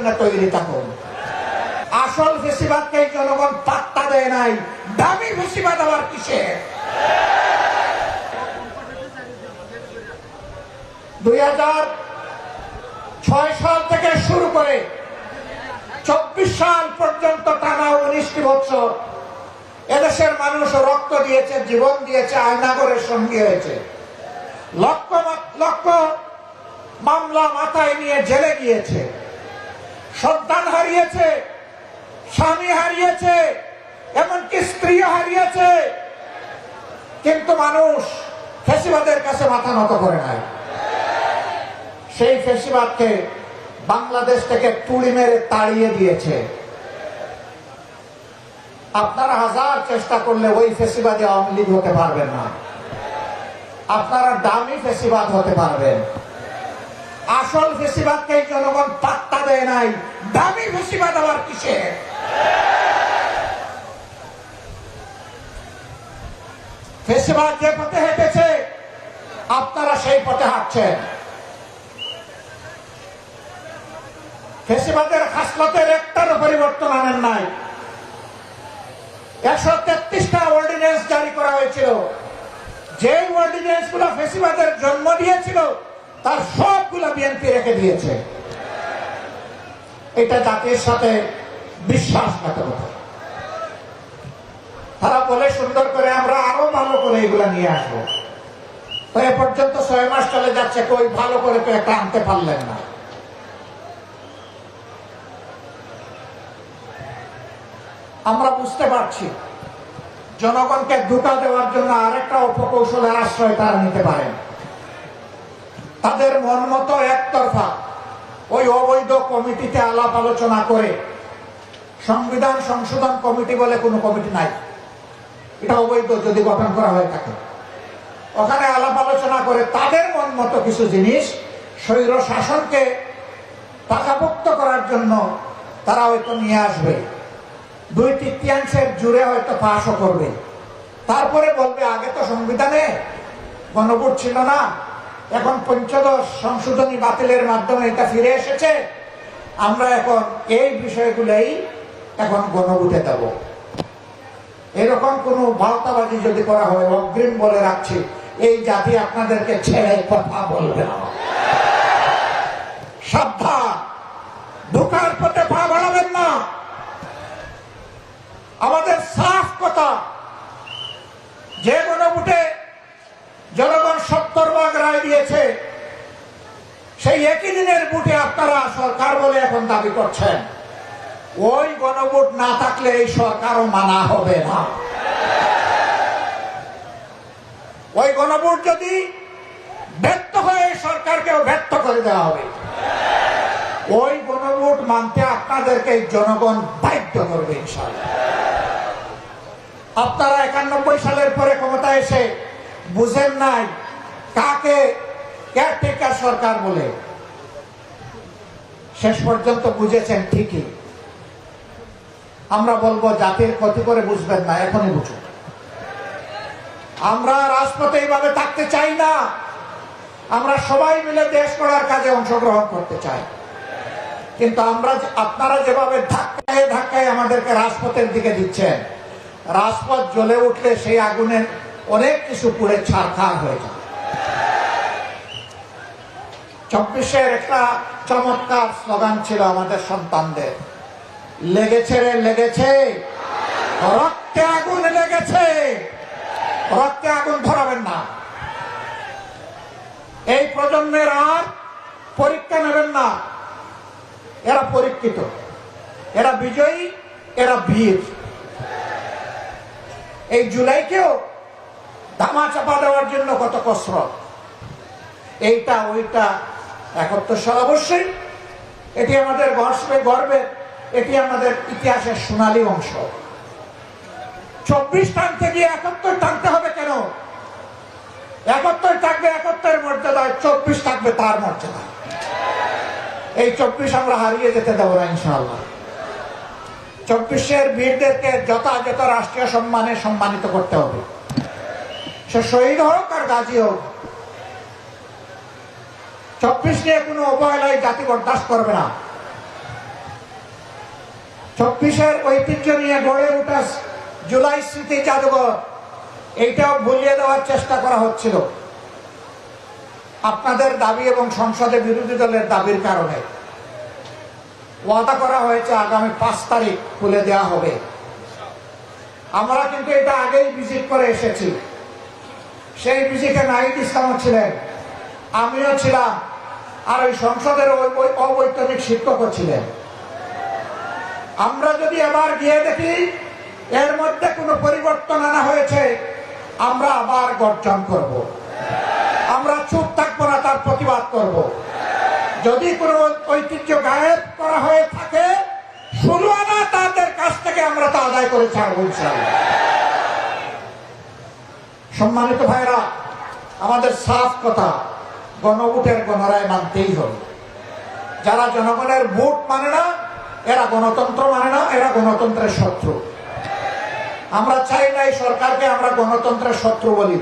জন্য তৈরি থাকুন। আসল ফেসিবাদকে জনগণ পাত্তা দেয় নাই, দামি ফেসিবাদ আবার কিসে? 2006 সাল থেকে শুরু করে 24 সাল পর্যন্ত টানা 19টি বছর এদেশের মানুষ রক্ত দিয়েছে, জীবন দিয়েছে, আয়নাগরের সঙ্গী হয়েছে। লক্ষ লক্ষ মামলা মাথায় নিয়ে জেলে গিয়েছে, সন্তান হারিয়েছে, স্বামী হারিয়েছে, এমনকি স্ত্রীও হারিয়েছে। কিন্তু মানুষ ফ্যাসিবাদের কাছে মাথা নত করে নাই। সেই ফ্যাসিবাদকে বাংলাদেশ থেকে তুড়ি মেরে তাড়িয়ে দিয়েছে। আপনারা হাজার চেষ্টা করলে ওই ফ্যাসিবাদী আওয়ামী লীগ হতে পারবেন না। আপনারা দামি ফ্যাসিবাদ হতে পারবেন। আসল ফ্যাসিবাদকে জনগণ পাত্তা দেয় নাই, দামি ফ্যাসিবাদ আবার কিসে? ফ্যাসিবাদ যে পথে হেঁটেছে আপনারা সেই পথে হাঁটছেন। ফ্যাসিবাদের খাসলতের একটারও পরিবর্তন আনেন নাই। 133টা অর্ডিন্যান্স জারি করা হয়েছিল। যে অর্ডিন্যান্স গুলো ফ্যাসিবাদের জন্ম দিয়েছিল তার সবগুলো বিএনপি রেখে দিয়েছে। এটা জাতির সাথে বিশ্বাসঘাতকতা। তারা বলে সুন্দর করে আমরা আরো ভালো করে এগুলা নিয়ে আসবো। তো এ পর্যন্ত 6 মাস চলে যাচ্ছে, কই ভালো করে তো একটা আনতে পারলেন না। আমরা বুঝতে পারছি জনগণকে ধোঁকা দেওয়ার জন্য আরেকটা অপকৌশলের আশ্রয় তারা নিতে পারেন। তাদের মন মতো একতরফা ওই অবৈধ কমিটিতে আলাপ আলোচনা করে, সংবিধান সংশোধন কমিটি বলে কোনো কমিটি নাই, এটা অবৈধ যদি গঠন করা হয়ে থাকে, ওখানে আলাপ আলোচনা করে তাদের মন মতো কিছু জিনিস স্বৈর শাসনকে পাকাপোক্ত করার জন্য তারা হয়তো নিয়ে আসবে। 2/3 জুড়ে হয়তো পাশও করবে। তারপরে বলবে আগে তো সংবিধানে গণভোট ছিল না, এখন 15 সংশোধনী বাতিলের মাধ্যমে এটা ফিরে এসেছে, আমরা এখন এই বিষয়গুলোই এখন গণভোটে দেব। এরকম কোন ভাওতাবাজি যদি করা হয়, অগ্রিম বলে রাখছি এই জাতি আপনাদেরকে ছেড়ে কথা বলবে না। সাবধান, ঢোকার পথে পা বাড়াবেন না। আমাদের সাফ কথা, যে গণভোটে জনগণ 70 রায় দিয়েছে, সেই একই দিনের ভোটে আপনারা সরকার বলে এখন দাবি করছেন। ওই গণভোট না থাকলে এই সরকারও মানা হবে না। ওই গণভোট যদি ব্যর্থ হয়, সরকারকেও ব্যর্থ করে দেওয়া হবে। ওই গণভোট মানতে আপনাদেরকে জনগণ বাধ্য করবে ইনশাআল্লাহ। আপনারা 91 সালের পরে ক্ষমতায় এসে বুঝেন নাই কাকে কেয়ারটেকার সরকার বলে। শেষ পর্যন্ত বুঝেছেন ঠিকই। আমরা বলবো জাতির ক্ষতি করে বুঝবেন না, এখনই বুঝুন। আমরা রাজপথে এইভাবে থাকতে চাই না। আমরা সবাই মিলে দেশ গড়ার কাজে অংশগ্রহণ করতে চাই। কিন্তু আপনারা যেভাবে ধাক্কায় ধাক্কায় আমাদেরকে রাজপথের দিকে দিচ্ছেন, রাজপথ জ্বলে উঠলে সেই আগুনের অনেক কিছু পুড়ে ছারখার হয়ে যায়। 24-এর একটা চমৎকার স্লোগান ছিল আমাদের সন্তানদের, লেগেছে রে লেগেছে, রক্তে আগুন লেগেছে, রক্তে আগুন ধরাবেন না। এই প্রজন্মের আর পরীক্ষা নেবেন না। এরা পরীক্ষিত, এরা বিজয়ী, এরা বীর। এই জুলাইকেও ধামা চাপা দেওয়ার জন্য কত কসরত, এইটা ওইটা 71 সাল অবশ্যই এটি আমাদের গর্বের, এটি আমাদের ইতিহাসের সোনালী অংশ। 24 টানতে গিয়ে 71 টানতে হবে কেন? 71 থাকবে 71-এর মর্যাদায়, 24 থাকবে তার মর্যাদা। এই 24 আমরা হারিয়ে যেতে দেবো না ইনশাআল্লাহ। 24-এর বীরদেরকে যথাযথ রাষ্ট্রীয় সম্মানে সম্মানিত করতে হবে। সে শহীদ হোক আর গাজী হোক, 24 নিয়ে কোনো অবহেলায় জাতি বরদাস্ত করবে না। চব্বিশের ঐতিহ্য নিয়ে গড়ে ওঠা জুলাই স্মৃতি জাদুঘর, এইটাও ভুলিয়ে দেওয়ার চেষ্টা করা হচ্ছিল আপনাদের দাবি এবং সংসদে বিরোধী দলের দাবির কারণে। ওয়াদা করা হয়েছে আগামী 5 তারিখ খুলে দেওয়া হবে। আমরা কিন্তু এটা আগেই ভিজিট করে এসেছি। সেই ভিজিটে নাহিদ ইসলামও ছিলেন, আমিও ছিলাম, আর ওই সংসদের অবৈতনিক শিক্ষকও ছিলেন। আমরা যদি আবার গিয়ে দেখি এর মধ্যে কোনো পরিবর্তন আনা হয়েছে, আমরা আবার গর্জন করব। আমরা চুপ থাকবো না, তার প্রতিবাদ করব। যদি কোনো ঐতিহ্য গায়েব করা হয়ে থাকে, 16 আনা তাদের কাছ থেকে আমরা তা আদায় করে ছাড়ব ইনশাআল্লাহ। সম্মানিত ভাইরা, আমাদের সাফ কথা, গণভোটের গণরায় মানতেই হবে। যারা জনগণের ভোট মানে না, এরা গণতন্ত্র মানে না, এরা গণতন্ত্রের শত্রু। আমরা চাই না এই সরকারকে আমরা গণতন্ত্রের শত্রু বলি।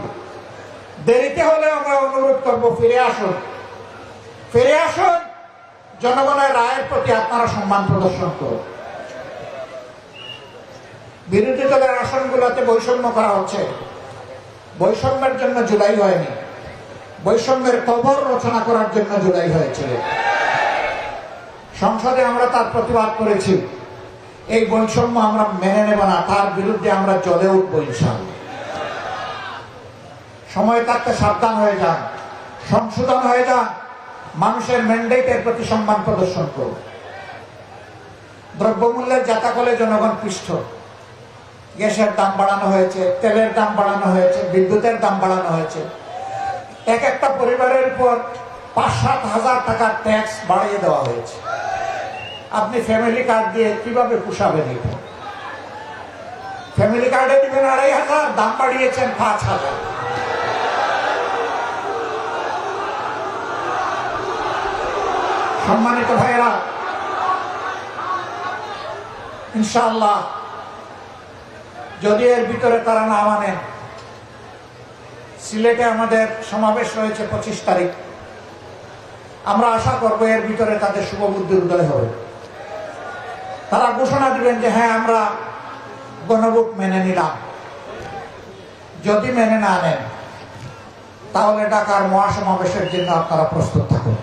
দেরিতে হলে আমরা অনুরোধ করব, ফিরে আসুন, ফিরে আসুন। জনগণের রায়ের প্রতি আপনারা সম্মান প্রদর্শন করুন। বিরোধী দলের আসনগুলোতে বৈষম্য করা হচ্ছে। বৈষম্যের জন্য জুলাই হয়নি, বৈষম্যের কবর রচনা করার জন্য জুলাই হয়েছিল। সংসদে আমরা তার প্রতিবাদ করেছি। এই বৈষম্য আমরা মেনে নেব না, তার বিরুদ্ধে আমরা জ্বলে উঠবো ইনশাআল্লাহ। সময় থাকতে সাবধান হয়ে যান, সংশোধন হয়ে যান, মানুষের ম্যান্ডেটের প্রতি সম্মান প্রদর্শন করুন। দ্রব্যমূল্যের জাতাকলে জনগণ পিষ্ট। গ্যাসের দাম বাড়ানো হয়েছে, তেলের দাম বাড়ানো হয়েছে, বিদ্যুতের দাম বাড়ানো হয়েছে। এক একটা পরিবারের উপর 5-7 হাজার টাকার ট্যাক্স বাড়িয়ে দেওয়া হয়েছে। আপনি ফ্যামিলি কার্ড দিয়ে কিভাবে পোষাবেন? ফ্যামিলি কার্ডে দিবেন 2,500, দাম বাড়িয়েছেন 5,000। সম্মানিত ভাইয়েরা, ইনশাআল্লাহ যদি এর ভিতরে তারা না মানেন, সিলেটে আমাদের সমাবেশ রয়েছে 25 তারিখ। আমরা আশা করবো এর ভিতরে তাদের শুভবুদ্ধির উদয় হবে। তারা ঘোষণা দিবেন যে হ্যাঁ, আমরা গণভোট মেনে নিলাম। যদি মেনে না নেন, তাহলে ঢাকার মহাসমাবেশের জন্য আপনারা প্রস্তুত থাকুন।